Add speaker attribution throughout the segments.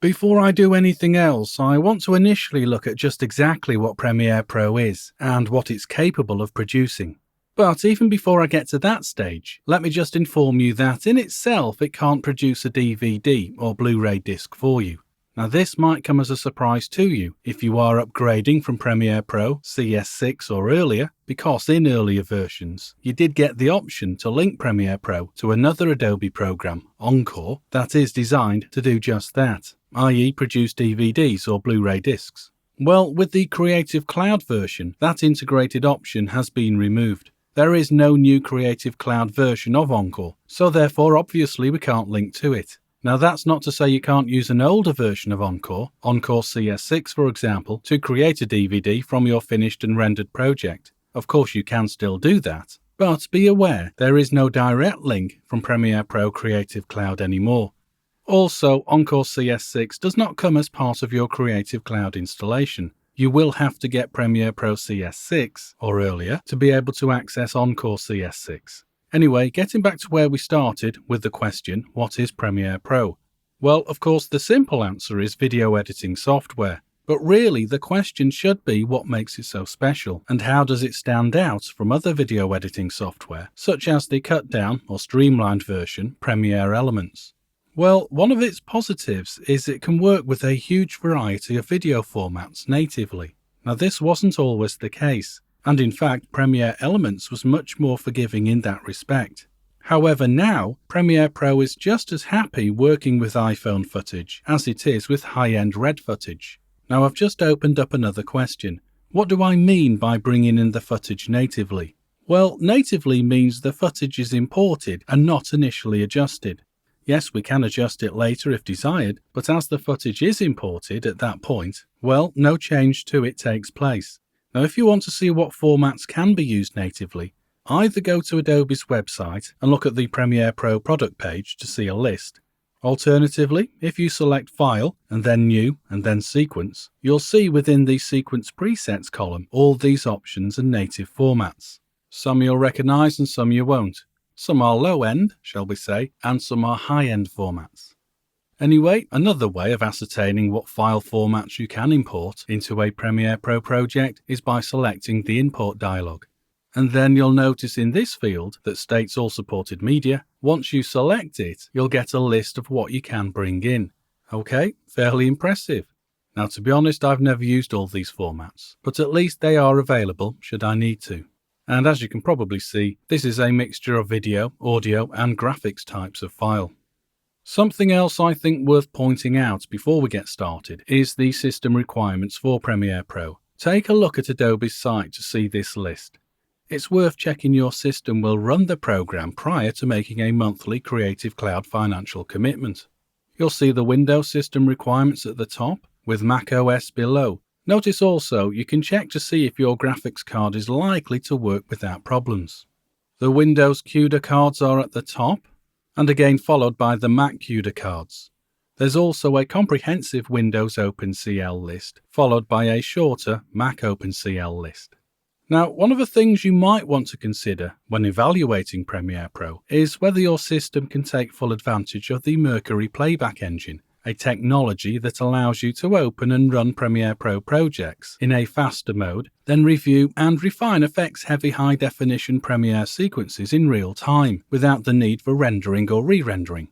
Speaker 1: Before I do anything else, I want to initially look at just exactly what Premiere Pro is and what it's capable of producing. But even before I get to that stage, let me just inform you that in itself it can't produce a DVD or Blu-ray disc for you. Now this might come as a surprise to you if you are upgrading from Premiere Pro CS6 or earlier, because in earlier versions you did get the option to link Premiere Pro to another Adobe program, Encore, that is designed to do just that, i.e. produce DVDs or Blu-ray discs. Well, with the Creative Cloud version, that integrated option has been removed. There is no new Creative Cloud version of Encore, so therefore obviously we can't link to it. Now that's not to say you can't use an older version of Encore CS6 for example, to create a DVD from your finished and rendered project. Of course you can still do that, but be aware there is no direct link from Premiere Pro Creative Cloud anymore. Also, Encore CS6 does not come as part of your Creative Cloud installation. You will have to get Premiere Pro CS6 or earlier to be able to access Encore CS6. Anyway, getting back to where we started with the question, what is Premiere Pro? Well, of course, the simple answer is video editing software. But really, the question should be what makes it so special, and how does it stand out from other video editing software, such as the cut-down or streamlined version, Premiere Elements? Well, one of its positives is it can work with a huge variety of video formats natively. Now, this wasn't always the case. And in fact, Premiere Elements was much more forgiving in that respect. However, now, Premiere Pro is just as happy working with iPhone footage as it is with high-end RED footage. Now, I've just opened up another question. What do I mean by bringing in the footage natively? Well, natively means the footage is imported and not initially adjusted. Yes, we can adjust it later if desired, but as the footage is imported at that point, well, no change to it takes place. Now, if you want to see what formats can be used natively, either go to Adobe's website and look at the Premiere Pro product page to see a list. Alternatively, if you select File and then New and then Sequence, you'll see within the Sequence Presets column all these options and native formats. Some you'll recognize and some you won't. Some are low-end, shall we say, and some are high-end formats. Anyway, another way of ascertaining what file formats you can import into a Premiere Pro project is by selecting the import dialog. And then you'll notice in this field that states all supported media. Once you select it, you'll get a list of what you can bring in. Okay, fairly impressive. Now, to be honest, I've never used all these formats, but at least they are available should I need to. And as you can probably see, this is a mixture of video, audio, and graphics types of file. Something else I think worth pointing out before we get started is the system requirements for Premiere Pro. Take a look at Adobe's site to see this list. It's worth checking your system will run the program prior to making a monthly Creative Cloud financial commitment. You'll see the Windows system requirements at the top, with Mac OS below. Notice also you can check to see if your graphics card is likely to work without problems. The Windows CUDA cards are at the top, and again followed by the Mac CUDA cards. There's also a comprehensive Windows OpenCL list, followed by a shorter Mac OpenCL list. Now, one of the things you might want to consider when evaluating Premiere Pro is whether your system can take full advantage of the Mercury playback engine, a technology that allows you to open and run Premiere Pro projects in a faster mode, then review and refine effects-heavy high-definition Premiere sequences in real time, without the need for rendering or re-rendering.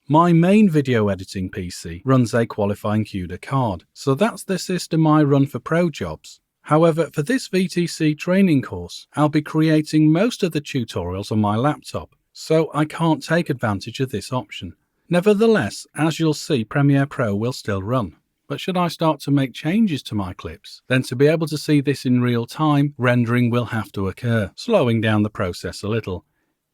Speaker 1: My main video editing PC runs a qualifying CUDA card, so that's the system I run for pro jobs. However, for this VTC training course, I'll be creating most of the tutorials on my laptop, so I can't take advantage of this option. Nevertheless, as you'll see, Premiere Pro will still run. But should I start to make changes to my clips, then to be able to see this in real time, rendering will have to occur, slowing down the process a little.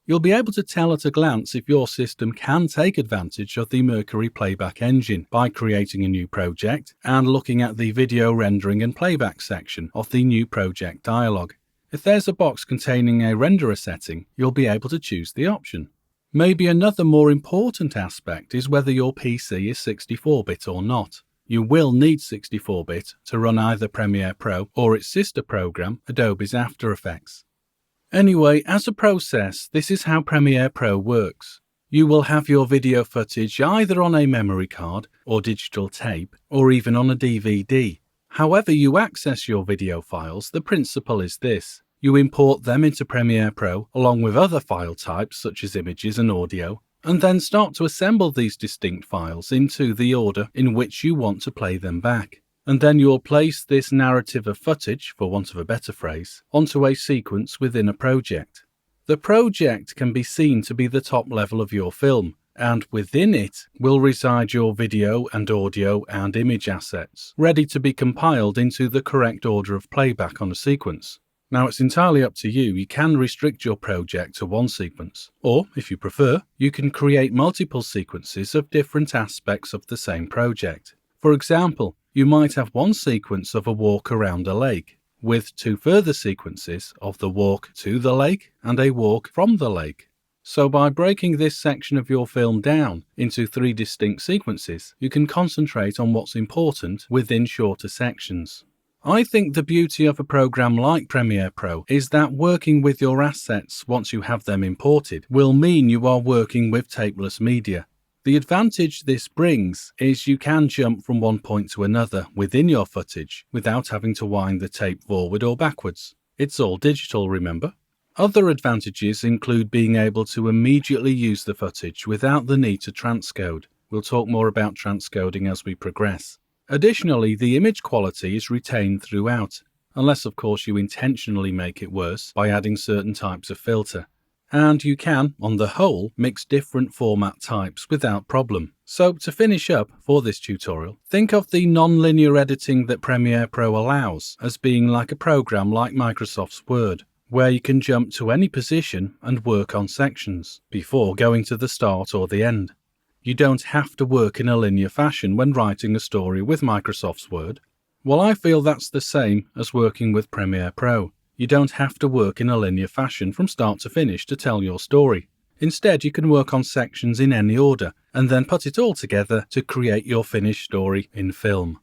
Speaker 1: You'll be able to tell at a glance if your system can take advantage of the Mercury playback engine by creating a new project and looking at the video rendering and playback section of the new project dialog. If there's a box containing a renderer setting, you'll be able to choose the option. Maybe another more important aspect is whether your PC is 64-bit or not. You will need 64-bit to run either Premiere Pro or its sister program, Adobe's After Effects. Anyway, as a process, this is how Premiere Pro works. You will have your video footage either on a memory card or digital tape or even on a DVD. However you access your video files, the principle is this. You import them into Premiere Pro along with other file types such as images and audio, and then start to assemble these distinct files into the order in which you want to play them back. And then you'll place this narrative of footage, for want of a better phrase, onto a sequence within a project. The project can be seen to be the top level of your film, and within it will reside your video and audio and image assets, ready to be compiled into the correct order of playback on a sequence. Now it's entirely up to you. You can restrict your project to one sequence, or, if you prefer, you can create multiple sequences of different aspects of the same project. For example, you might have one sequence of a walk around a lake, with two further sequences of the walk to the lake and a walk from the lake. So by breaking this section of your film down into 3 distinct sequences, you can concentrate on what's important within shorter sections. I think the beauty of a program like Premiere Pro is that working with your assets once you have them imported will mean you are working with tapeless media. The advantage this brings is you can jump from one point to another within your footage without having to wind the tape forward or backwards. It's all digital, remember? Other advantages include being able to immediately use the footage without the need to transcode. We'll talk more about transcoding as we progress. Additionally, the image quality is retained throughout, unless of course you intentionally make it worse by adding certain types of filter. And you can, on the whole, mix different format types without problem. So to finish up for this tutorial, think of the non-linear editing that Premiere Pro allows as being like a program like Microsoft's Word, where you can jump to any position and work on sections before going to the start or the end. You don't have to work in a linear fashion when writing a story with Microsoft's Word. Well, I feel that's the same as working with Premiere Pro. You don't have to work in a linear fashion from start to finish to tell your story. Instead, you can work on sections in any order and then put it all together to create your finished story in film.